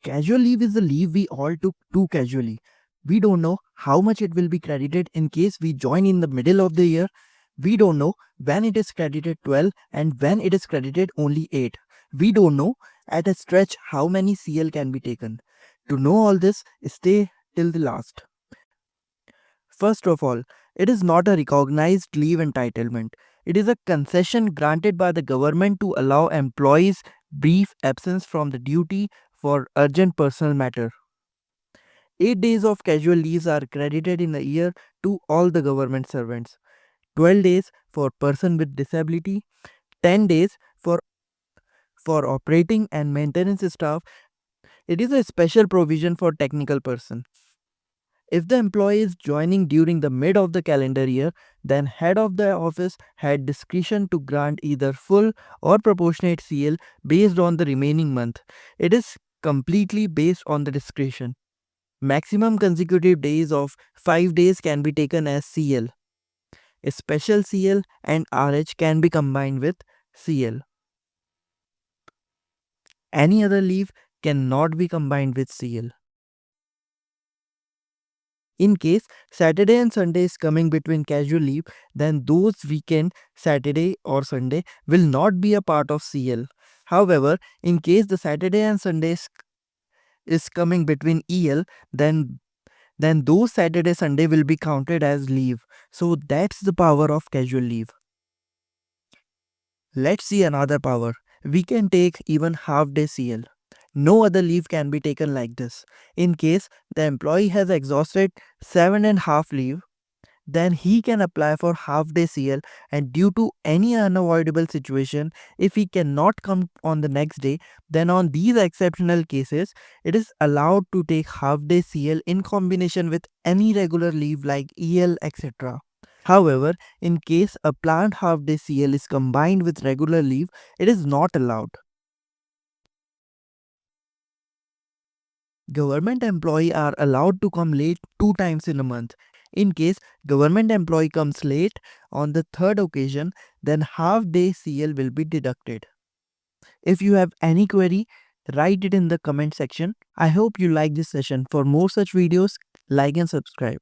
Casual leave is a leave we all took too casually. We don't know how much it will be credited in case we join in the middle of the year. We don't know when it is credited 12 and when it is credited only 8. We don't know at a stretch how many CL can be taken. To know all this, stay till the last. First of all, it is not a recognized leave entitlement. It is a concession granted by the government to allow employees brief absence from the duty for urgent personal matter. 8 days of casual leaves are credited in a year to all the government servants. 12 days for person with disability, 10 days for operating and maintenance staff. It is a special provision for technical person. If the employee is joining during the mid of the calendar year, then head of the office had discretion to grant either full or proportionate CL based on the remaining month. It is completely based on the discretion. Maximum consecutive days of 5 days can be taken as CL. A special CL and RH can be combined with CL. Any other leave cannot be combined with CL. In case Saturday and Sunday is coming between casual leave, then those weekend, Saturday or Sunday, will not be a part of CL. However, in case the Saturday and Sunday is coming between EL, then those Saturday Sunday will be counted as leave. So that's the power of casual leave. Let's see another power. We can take even half day CL. No other leave can be taken like this. In case the employee has exhausted 7.5 leave, then he can apply for half day CL, and due to any unavoidable situation, if he cannot come on the next day, then on these exceptional cases, it is allowed to take half day CL in combination with any regular leave like EL, etc. However, in case a planned half day CL is combined with regular leave, it is not allowed. Government employee are allowed to come late 2 times in a month. In case government employee comes late on the third occasion, then half day CL will be deducted. If you have any query, write it in the comment section. I hope you like this session. For more such videos, like and subscribe.